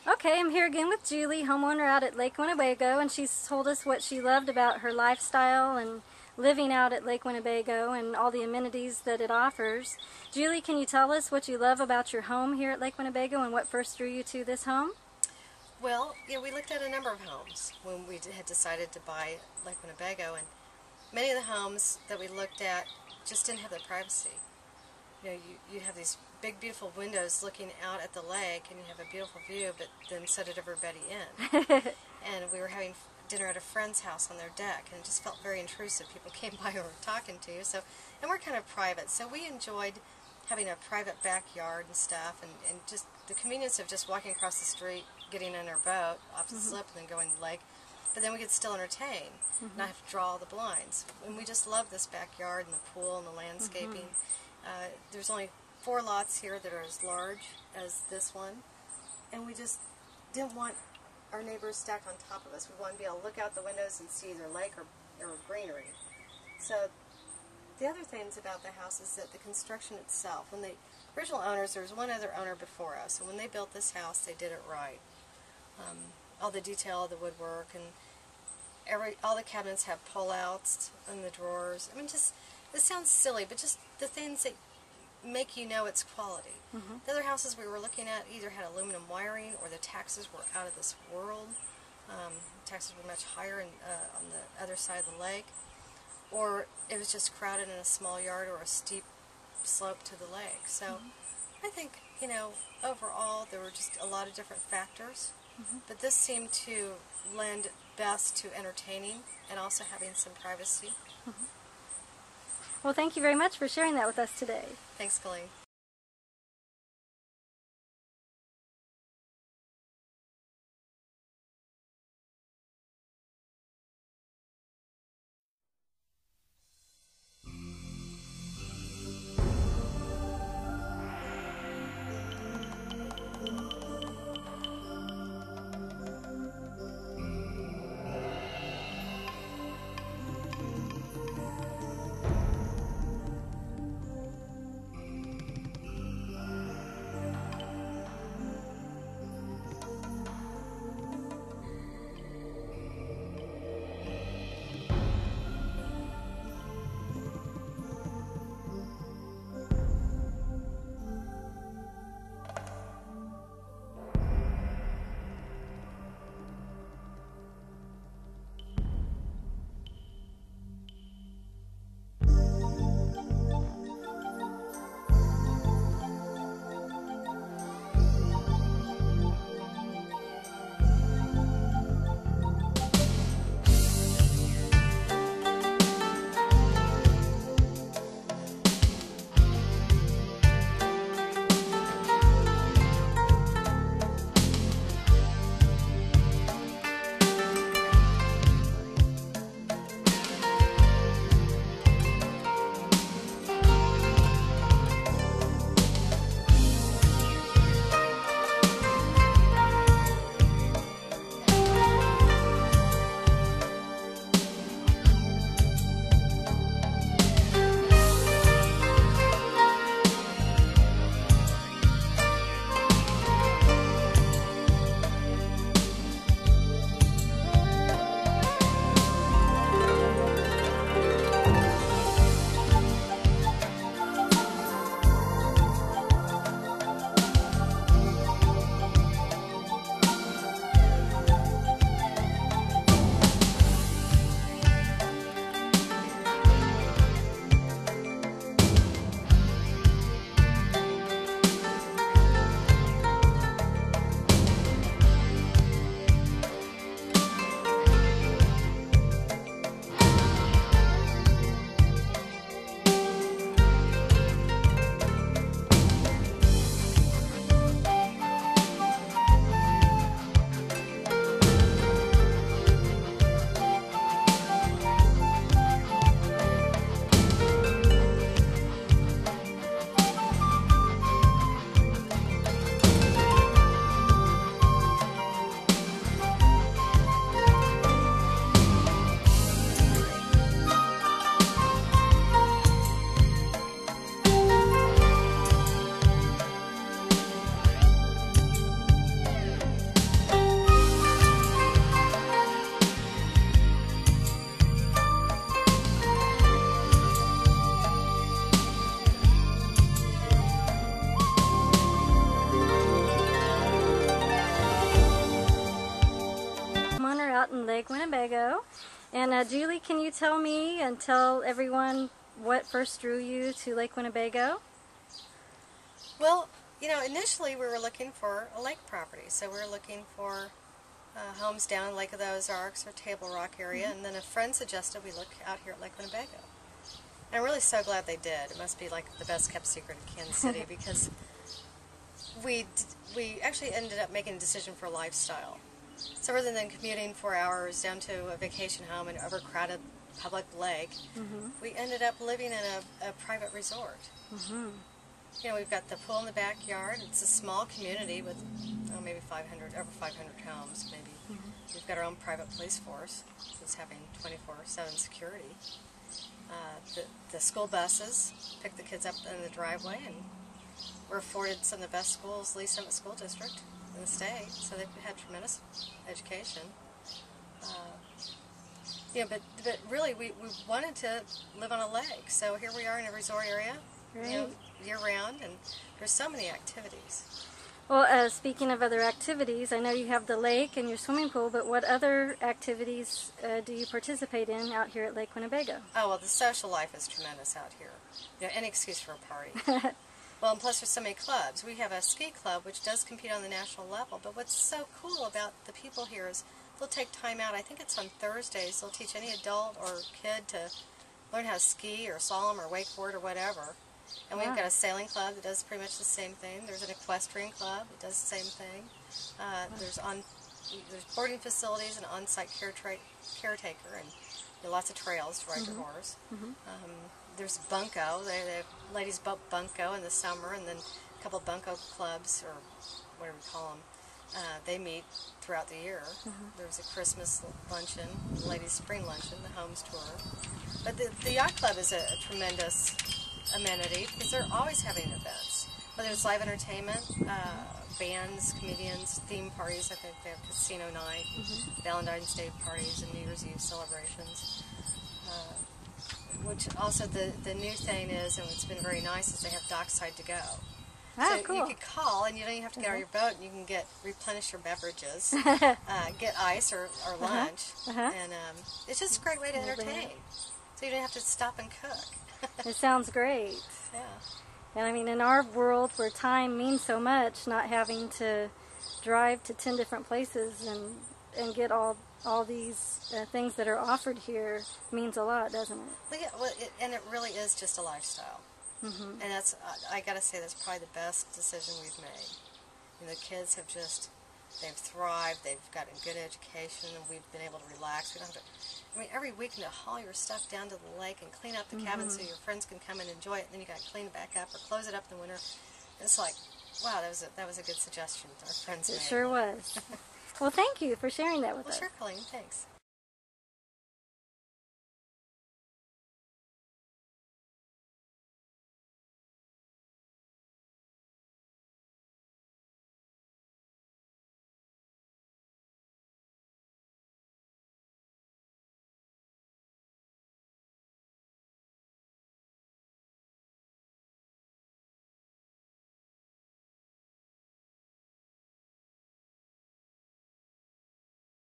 Okay, I'm here again with Julie, homeowner out at Lake Winnebago, and she's told us what she loved about her lifestyle and living out at Lake Winnebago and all the amenities that it offers. Julie, can you tell us what you love about your home here at Lake Winnebago and what first drew you to this home? Well, we looked at a number of homes when we had decided to buy Lake Winnebago, and many of the homes that we looked at just didn't have the privacy. You have these big, beautiful windows looking out at the lake, and you have a beautiful view, but then so did everybody in. And we were having dinner at a friend's house on their deck, and it just felt very intrusive. People came by and were talking to you, and we're kind of private, so we enjoyed having a private backyard and stuff, and just the convenience of just walking across the street, getting in our boat off the slip, and then going to the lake. But then we could still entertain, not have to draw all the blinds. And we just love this backyard and the pool and the landscaping. There's only 4 lots here that are as large as this one, and we just didn't want our neighbors stacked on top of us. We wanted to be able to look out the windows and see either lake or greenery. So the other things about the house is that the construction itself, when the original owners, there was one other owner before us, and when they built this house, they did it right. All the detail, the woodwork, and all the cabinets have pull-outs in the drawers. I mean, just, this sounds silly, but just the things that make you know it's quality. The other houses we were looking at either had aluminum wiring, or the taxes were out of this world. Taxes were much higher on the other side of the lake, or it was just crowded in a small yard or a steep slope to the lake. So I think, overall there were just a lot of different factors, but this seemed to lend best to entertaining and also having some privacy. Well, thank you very much for sharing that with us today. Thanks, Kalene. Lake Winnebago. And Julie, can you tell me and tell everyone what first drew you to Lake Winnebago? Well, you know, initially we were looking for a lake property, so we were looking for homes down in Lake of the Ozarks or Table Rock area, and then a friend suggested we look out here at Lake Winnebago. And I'm really so glad they did. It must be like the best kept secret in Kansas City because we actually ended up making a decision for lifestyle. So rather than commuting 4 hours down to a vacation home in an overcrowded public lake, we ended up living in a private resort. You know, we've got the pool in the backyard. It's a small community with maybe over 500 homes, maybe. We've got our own private police force that's having 24/7 security. The school buses pick the kids up in the driveway, and we're afforded some of the best schools, Lee Summit School District in the state, so they've had tremendous education. Yeah, but really we wanted to live on a lake, so here we are in a resort area, you know, year-round, and there's so many activities. Well, speaking of other activities, I know you have the lake and your swimming pool, but what other activities do you participate in out here at Lake Winnebago? Oh, well, the social life is tremendous out here. You know, any excuse for a party. Well, and plus there's so many clubs. We have a ski club which does compete on the national level, but what's so cool about the people here is they'll take time out. I think it's on Thursdays. They'll teach any adult or kid to learn how to ski or slalom or wakeboard or whatever. And we've got a sailing club that does pretty much the same thing. There's an equestrian club that does the same thing. There's boarding facilities and on-site caretaker, and you know, lots of trails to ride your horse. There's bunco. They have ladies boat bunco in the summer, and then a couple of bunco clubs, or whatever we call them. They meet throughout the year. There's a Christmas luncheon, ladies' spring luncheon, the homes tour. But the Yacht Club is a tremendous amenity because they're always having events. Whether it's live entertainment, bands, comedians, theme parties. I think they have casino night, Valentine's Day parties, and New Year's Eve celebrations. Which also the new thing is, and what's been very nice, is they have dockside to go. So cool. you could call, and you don't even have to get out of your boat, and you can replenish your beverages, get ice or lunch, and it's just a great way to entertain. So you don't have to stop and cook. It sounds great. Yeah. And I mean, in our world where time means so much, not having to drive to 10 different places and get all these things that are offered here means a lot, doesn't it? Well, yeah, and it really is just a lifestyle. And that's, I got to say, that's probably the best decision we've made. You know, the kids have they've thrived, they've gotten good education, and we've been able to relax. We don't have to, I mean, every weekend to haul your stuff down to the lake and clean up the cabin so your friends can come and enjoy it, and then you got to clean it back up or close it up in the winter. It's like, wow, that was a good suggestion our friends made. It sure was. Well, thank you for sharing that with us. Well, sure, Kalene, thanks.